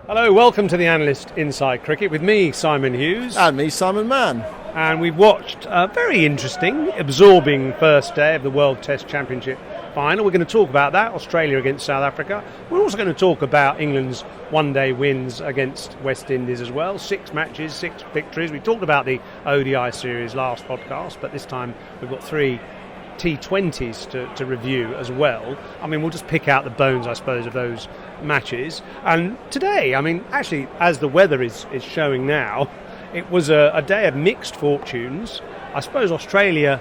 Hello, welcome to the Analyst Inside Cricket with me, Simon Hughes. And me, Simon Mann. And we've watched a very interesting, absorbing first day of the World Test Championship final. We're going to talk about that, Australia against South Africa. We're also going to talk about England's one-day wins against West Indies as well. 6 matches, 6 victories. We talked about the ODI series last podcast, but this time we've got 3 T20s to review as well. I mean, we'll just pick out the bones, I suppose, of those matches. And today, I mean, actually, as the weather is showing now, it was a day of mixed fortunes. I suppose Australia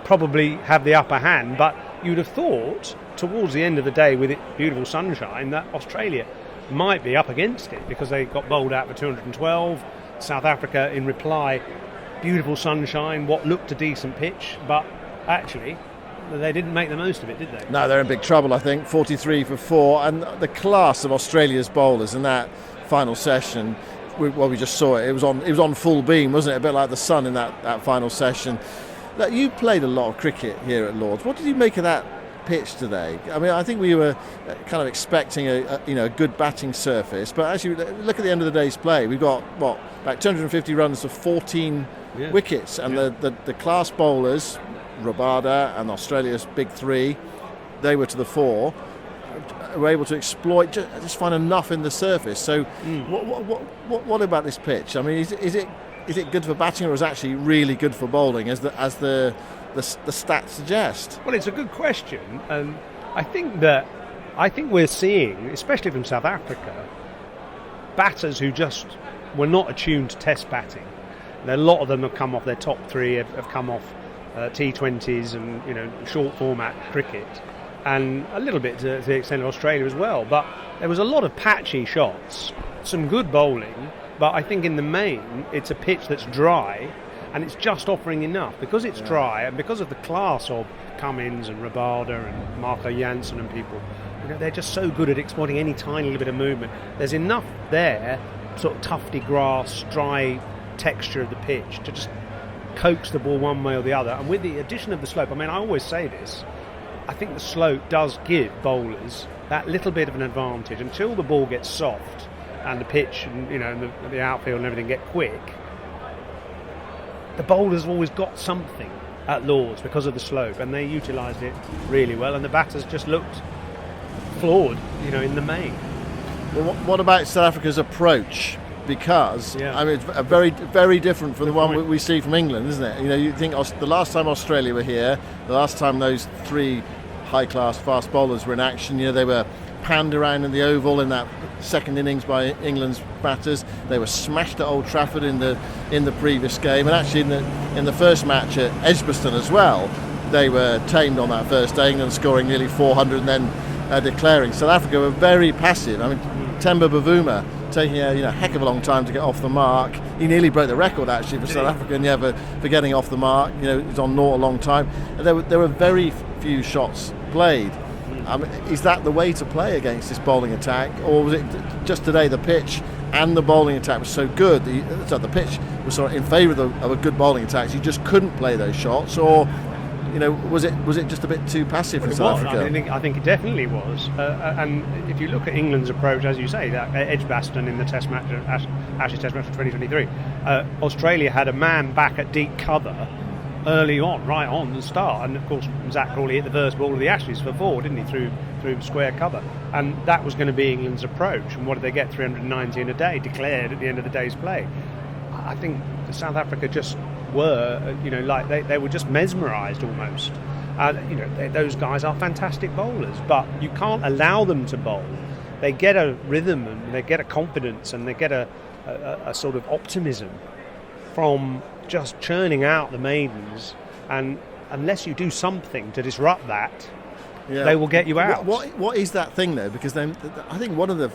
probably have the upper hand, but you'd have thought towards the end of the day with it beautiful sunshine that Australia might be up against it because they got bowled out for 212. South Africa in reply, beautiful sunshine, what looked a decent pitch, but actually they didn't make the most of it, did they? No, they're in big trouble, I think. 43 for 4, and the class of Australia's bowlers in that final session, we just saw it. It was on full beam, wasn't it? A bit like the sun in that final session. Look, you played a lot of cricket here at Lord's. What did you make of that pitch today? I mean, I think we were kind of expecting a good batting surface, but as you look at the end of the day's play, we've got about 250 runs for 14 wickets, and the class bowlers, Rabada and Australia's big 3, they were to the fore, were able to exploit, just find enough in the surface. So what about this pitch? I mean, is it good for batting, or is it actually really good for bowling, as the stats suggest? Well, it's a good question, and I think we're seeing, especially from South Africa, batters who just were not attuned to Test batting. And a lot of them have come off, their top 3 have come off T20s and short format cricket, and a little bit to the extent of Australia as well. But there was a lot of patchy shots, some good bowling, but I think in the main it's a pitch that's dry, and it's just offering enough because it's dry and because of the class of Cummins and Rabada and Marco Jansen and people. They're just so good at exploiting any tiny little bit of movement. There's enough there, sort of tufty grass, dry texture of the pitch to just coax the ball one way or the other. And with the addition of the slope, I mean, I always say this, I think the slope does give bowlers that little bit of an advantage until the ball gets soft and the pitch and the outfield and everything get quick. The bowlers have always got something at Lord's because of the slope, and they utilised it really well, and the batters just looked flawed, in the main. Well, what about South Africa's approach? Because I mean, it's a very, very different from the one we see from England, isn't it? You think the last time Australia were here, the last time those 3 high-class fast bowlers were in action, they were panned around in the Oval in that second innings by England's batters. They were smashed at Old Trafford in the previous game, and actually in the first match at Edgbaston as well, they were tamed on that first day. England scoring nearly 400 and then declaring. South Africa were very passive. I mean, Temba Bavuma taking a heck of a long time to get off the mark. He nearly broke the record actually for South Africa for getting off the mark. He's on naught a long time. And there were very few shots played. Is that the way to play against this bowling attack, or was it just today the pitch and the bowling attack was so good? The pitch was sort of in favour of a good bowling attack, so you just couldn't play those shots, or was it just a bit too passive for South Africa? I think it definitely was. And if you look at England's approach, as you say, that Edgbaston in the Test match, Ashes Test match of 2023, Australia had a man back at deep cover early on, right on the start, and of course Zach Crawley hit the first ball of the Ashes for 4, didn't he, through square cover, and that was going to be England's approach. And what did they get? 390 in a day declared at the end of the day's play. I think South Africa just were, like they were just mesmerised almost. Those guys are fantastic bowlers, but you can't allow them to bowl. They get a rhythm and they get a confidence and they get a sort of optimism from just churning out the maidens, and unless you do something to disrupt that, they will get you out. What is that thing though? Because then I think one of the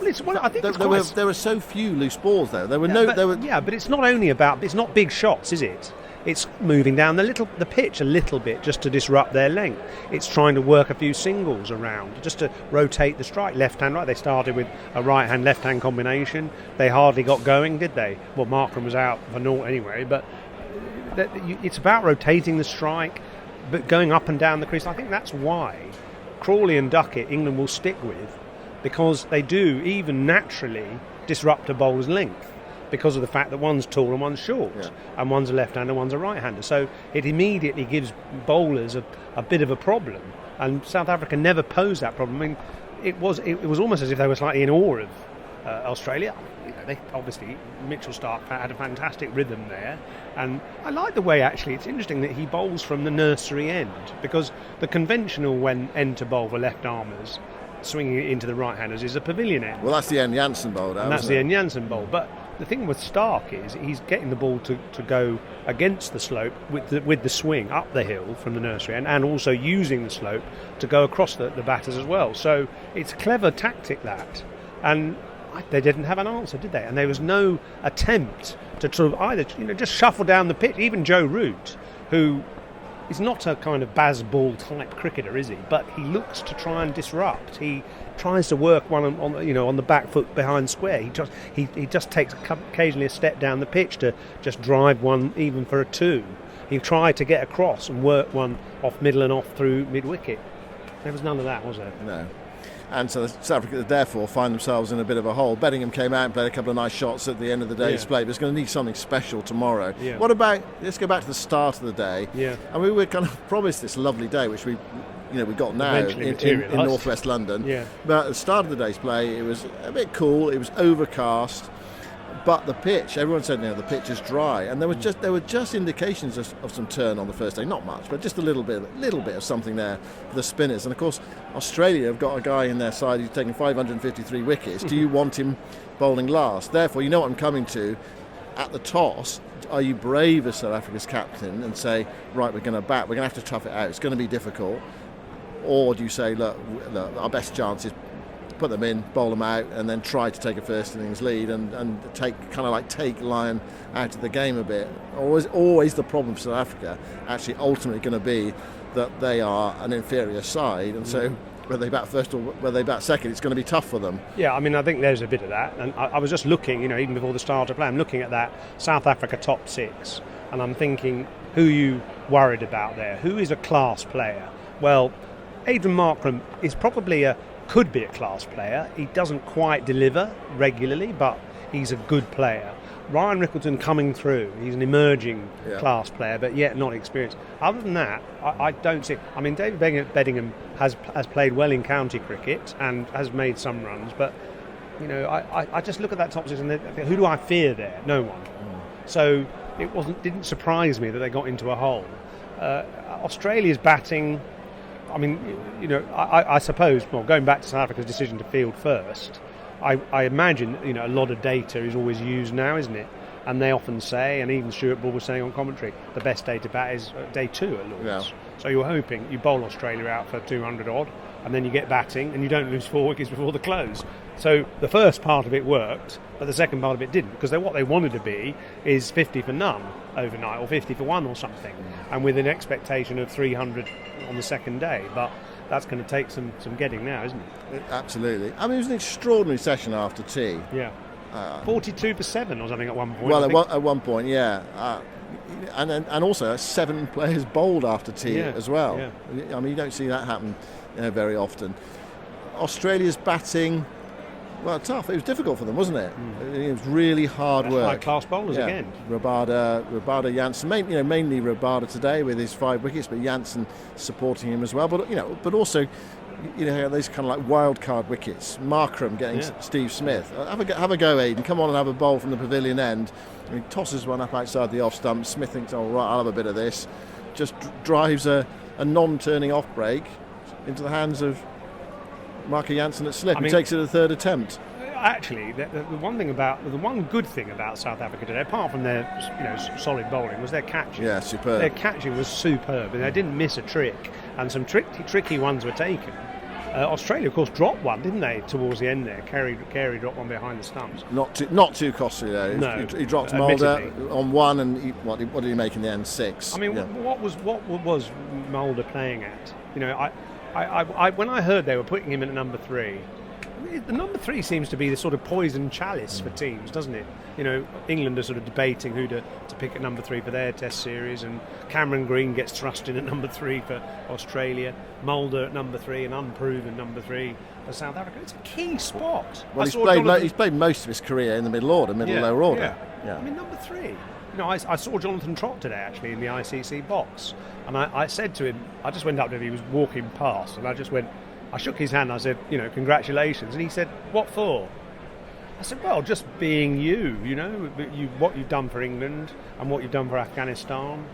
there were so few loose balls though. But it's not only about, it's not big shots, is it? It's moving down the pitch a little bit just to disrupt their length. It's trying to work a few singles around just to rotate the strike, left hand, right. They started with a right hand, left hand combination. They hardly got going, did they? Well, Markram was out for naught anyway, but it's about rotating the strike, but going up and down the crease. I think that's why Crawley and Duckett England will stick with, because they do, even naturally, disrupt a bowler's length because of the fact that one's tall and one's short, and one's a left-hander, one's a right-hander. So it immediately gives bowlers a bit of a problem, and South Africa never posed that problem. I mean, it was almost as if they were slightly in awe of Australia. They obviously, Mitchell Starc had a fantastic rhythm there, and I like the way, actually, it's interesting that he bowls from the nursery end, because the conventional end to bowl for left-armers, swinging it into the right-handers, is a pavilion end. Well, that's the end Jansen bowl, and that's the end Jansen bowl. But the thing with Starc is he's getting the ball to go against the slope with the swing up the hill from the nursery end, and also using the slope to go across the batters as well. So it's a clever tactic, that. And they didn't have an answer, did they? And there was no attempt to sort of either just shuffle down the pitch. Even Joe Root, who is not a kind of Bazball type cricketer, is he? But he looks to try and disrupt. He tries to work one on the back foot behind square. He just takes occasionally a step down the pitch to just drive one even for a 2. He tried to get across and work one off middle and off through mid wicket. There was none of that, was there? No. And so South Africa therefore find themselves in a bit of a hole. Bedingham came out and played a couple of nice shots at the end of the day's play, but it's going to need something special tomorrow. Yeah. What about, let's go back to the start of the day. Yeah. And we were kind of promised this lovely day, which we got now in northwest London. Yeah. But at the start of the day's play, it was a bit cool, it was overcast, but the pitch, everyone said the pitch is dry, and there were just indications of some turn on the first day, not much, but just a little bit of something there for the spinners. And of course, Australia have got a guy in their side who's taken 553 wickets. Do you want him bowling last? Therefore, you know what I'm coming to. At the toss, are you brave as South Africa's captain and say, right, we're going to bat, we're going to have to tough it out, it's going to be difficult? Or do you say, look, our best chance is put them in, bowl them out, and then try to take a first innings lead and take Lion out of the game a bit? Always the problem for South Africa actually ultimately going to be that they are an inferior side, and so whether they bat first or whether they bat second, it's going to be tough for them. Yeah, I mean, I think there's a bit of that, and I was just looking, even before the start of play, I'm looking at that South Africa top 6, and I'm thinking, who are you worried about there? Who is a class player? Well, Adrian Markram is probably could be a class player. He doesn't quite deliver regularly, but he's a good player. Ryan Rickleton coming through, he's an emerging class player, but yet not experienced. Other than that, I don't see. I mean, David Bedingham has played well in county cricket and has made some runs, but I just look at that top 6 and who do I fear there? No one. So it didn't surprise me that they got into a hole. Australia's batting, I mean, I suppose, going back to South Africa's decision to field first, I imagine, a lot of data is always used now, isn't it? And they often say, and even Stuart Bull was saying on commentary, the best day to bat is day 2 at Lord's. Yeah. So you're hoping you bowl Australia out for 200 odd, and then you get batting, and you don't lose 4 wickets before the close. So the first part of it worked, but the second part of it didn't, because what they wanted to be is 50 for none overnight, or 50 for 1 or something, and with an expectation of 300 on the second day. But that's going to take some getting now, isn't it? Absolutely. I mean, it was an extraordinary session after tea. Yeah. 42 for 7 or something at one point. Well, at one point, yeah. And also 7 players bowled after tea as well. Yeah. I mean, you don't see that happen very often. Australia's batting, well, tough. It was difficult for them, wasn't it? It was really hard work. High-class bowlers again. Rabada Jansen, mainly Rabada today with his 5 wickets, but Jansen supporting him as well. But also, those kind of like wild card wickets. Markram getting Steve Smith. Have a go, Aidan. Come on and have a bowl from the pavilion end. He tosses one up outside the off stump. Smith thinks, all right, I'll have a bit of this. Just drives a non-turning off break into the hands of Marco Jansen at slip. He takes it at the third attempt. Actually, the one good thing about South Africa today, apart from their solid bowling, was their catching. Yeah, superb. Their catching was superb, and they didn't miss a trick, and some tricky ones were taken. Australia, of course, dropped one, didn't they, towards the end there? Carey dropped one behind the stumps. Not too costly though. No, he dropped Mulder on 1, and what did he make in the end? 6. I mean, what was Mulder playing at? I when I heard they were putting him in at number 3, The number 3 seems to be the sort of poison chalice for teams, doesn't it? England are sort of debating who to pick at number 3 for their Test series, and Cameron Green gets thrust in at number 3 for Australia, Mulder at number 3, an unproven number 3 for South Africa. It's a key spot. Well, he's played most of his career in the middle lower order. Yeah. I mean, number 3. I saw Jonathan Trott today, actually, in the ICC box, and I said to him, I just went up to him, he was walking past, and I shook his hand, I said, congratulations, and he said, what for? I said, well, just being what you've done for England and what you've done for Afghanistan,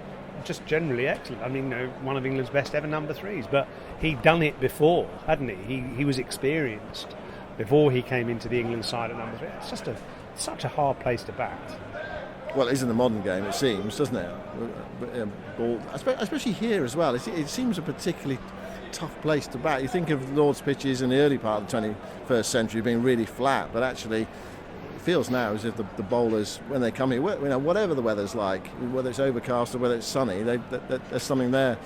just generally excellent. I mean, one of England's best ever number 3s, but he'd done it before, hadn't he? He was experienced before he came into the England side at number 3. It's just such a hard place to bat. Well, it is in the modern game, it seems, doesn't it? Especially here as well. It seems a particularly tough place to bat. You think of Lord's pitches in the early part of the 21st century being really flat, but actually it feels now as if the bowlers, when they come here, whatever the weather's like, whether it's overcast or whether it's sunny, there's something there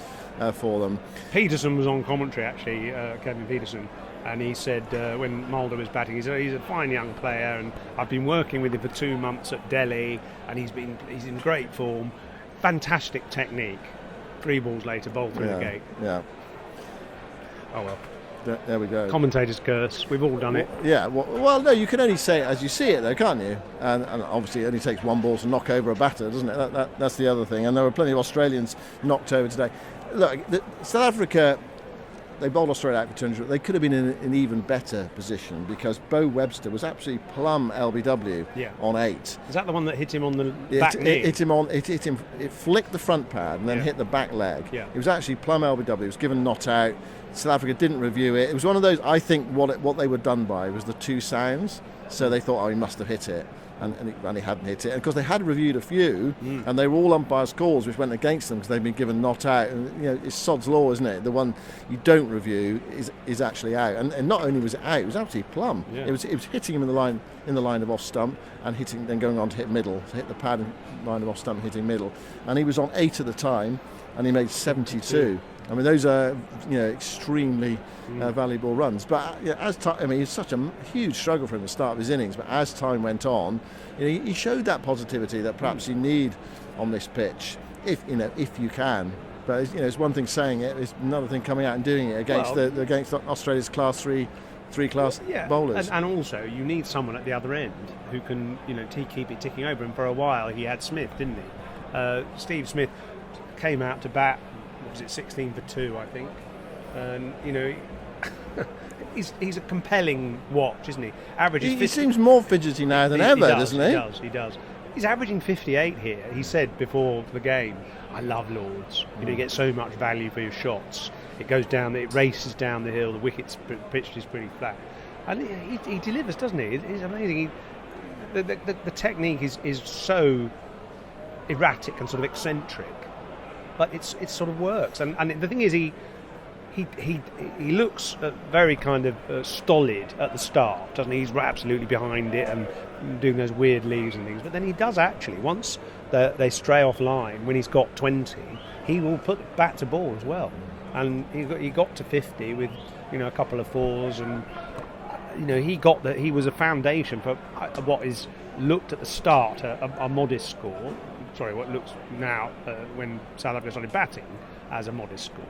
for them. Peterson was on commentary, actually, Kevin Peterson, and he said when Mulder was batting, he's a fine young player, and I've been working with him for 2 months at Delhi, and he's in great form, fantastic technique. 3 balls later, ball through the gate. Yeah. Oh well. There we go. Commentator's curse. We've all done it. Yeah. Well, no, you can only say it as you see it, though, can't you? And obviously, it only takes 1 ball to knock over a batter, doesn't it? That's the other thing. And there were plenty of Australians knocked over today. Look, South Africa, they bowled Australia out for 200. They could have been in an even better position because Bo Webster was absolutely plumb LBW on 8. Is that the one that hit him on the back knee? It flicked the front pad and then hit the back leg. Yeah. It was actually plumb LBW. It was given not out. South Africa didn't review it. It was one of those, I think what they were done by was the 2 sounds. So they thought, he must have hit it. And he hadn't hit it. And because they had reviewed a few, and they were all umpires' calls, which went against them because they'd been given not out. And it's sod's law, isn't it? The one you don't review is actually out. And not only was it out, it was absolutely plumb. Yeah. It was hitting him in the line of off stump and then going on to hit middle, to hit the pad in line of off stump, hitting middle. And he was on 8 at the time, and he made 72. I mean, those are extremely valuable runs. But it's such a huge struggle for him to start his innings. But as time went on, he showed that positivity that perhaps you need on this pitch, if you can. But it's one thing saying it; it's another thing coming out and doing it against Australia's class 3 class bowlers. And also, you need someone at the other end who can keep it ticking over. And for a while, he had Smith, didn't he? Steve Smith came out to bat. Was it 16 for 2, I think? And he's a compelling watch, isn't he? He seems more fidgety now than ever, doesn't he? He does. He's averaging 58 here. He said before the game, "I love Lords. You get so much value for your shots. It goes down, it races down the hill. The wicket's pitched is pretty flat, and he delivers, doesn't he? It's amazing. The technique is so erratic and sort of eccentric." But it sort of works, and the thing is, he looks very kind of stolid at the start, doesn't he? He's absolutely behind it and doing those weird leaves and things. But then he does actually, once they stray off line, when he's got 20, he will put bat to ball as well. And he got to 50 with a couple of 4s, and he was a foundation for what is looked at the start a modest score. Sorry, what looks now, when South Africa started batting, as a modest score.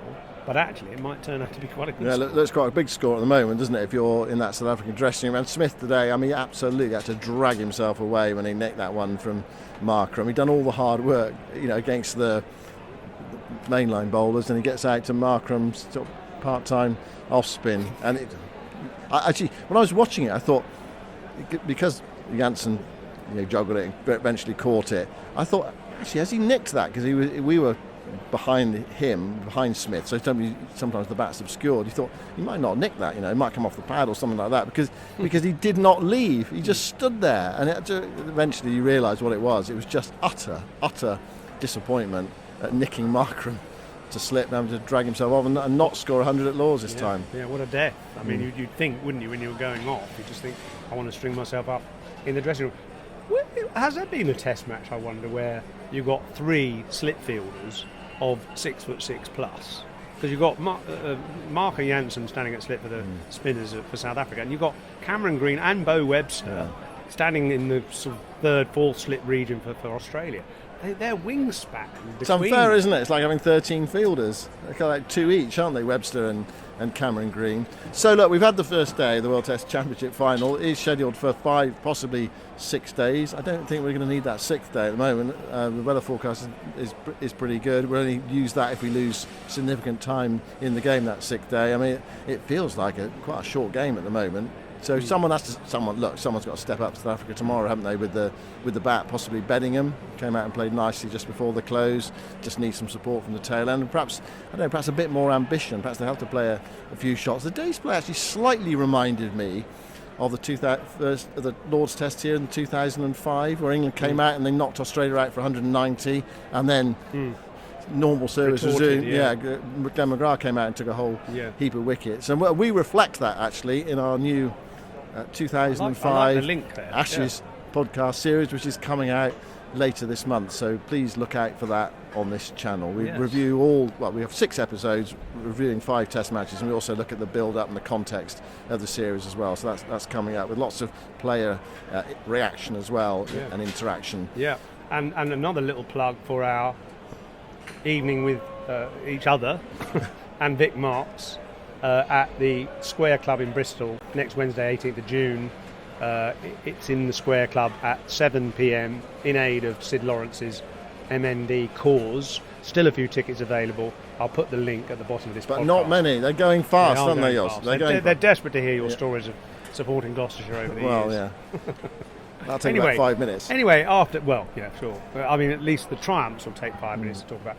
But actually, it might turn out to be quite a good score. Yeah, looks quite a big score at the moment, doesn't it, if you're in that South African dressing room. And Smith today, he absolutely had to drag himself away when he nicked that one from Markram. He'd done all the hard work, against the mainline bowlers, and he gets out to Markram's sort of part-time off-spin. And actually, when I was watching it, I thought, because Janssen joggled it and eventually caught it, I thought, actually, has he nicked that? Because we were behind Smith, so sometimes the bat's obscured. He thought he might not nick that, it might come off the pad or something like that, because he did not leave. He just stood there, and eventually you realise what it was. It was just utter disappointment at nicking Markram to slip, having to drag himself off and not score 100 at Lords this time. Yeah, what a death. I mean, you'd think, wouldn't you, when you were going off, you just think, I want to string myself up in the dressing room. Has there been a Test match, I wonder, where you've got 3 slip fielders of 6'6" plus? because you've got Marco Jansen standing at slip for the spinners for South Africa, and you've got Cameron Green and Bo Webster standing in the sort of third, fourth slip region for Australia. Their wingspan. It's unfair, isn't it? It's like having 13 fielders. They're kind of like 2 each, aren't they? Webster and Cameron Green. So look, we've had the first day, the World Test Championship final. It is scheduled for 5, possibly 6 days. I don't think we're going to need that 6th day at the moment. The weather forecast is pretty good. We'll only use that if we lose significant time in the game that 6th day. I mean, it feels like quite a short game at the moment. So someone's got to step up to South Africa tomorrow, haven't they, with the bat, possibly Bedingham. Came out and played nicely just before the close. Just need some support from the tail end, and perhaps a bit more ambition. Perhaps they have to play a few shots. The day's play actually slightly reminded me of the Lord's Test here in 2005, where England came out and they knocked Australia out for 190, and then normal service resumed. Glenn McGrath came out and took a whole heap of wickets, and we reflect that actually in our new 2005 I like the link there. Ashes podcast series, which is coming out later this month, so please look out for that on this channel. We review we have 6 episodes reviewing 5 test matches, and we also look at the build-up and the context of the series as well, so that's coming out with lots of player reaction as well and interaction. And another little plug for our evening with each other and Vic Marks at the Square Club in Bristol next Wednesday, 18th of June. It's in the Square Club at 7 p.m. in aid of Sid Lawrence's MND cause. Still a few tickets available. I'll put the link at the bottom of this podcast. But not many. They're going fast, aren't they, Jos? They're desperate to hear your stories of supporting Gloucestershire over the years. Well, yeah. That'll take about 5 minutes. Anyway, I mean, at least the triumphs will take 5 minutes to talk about.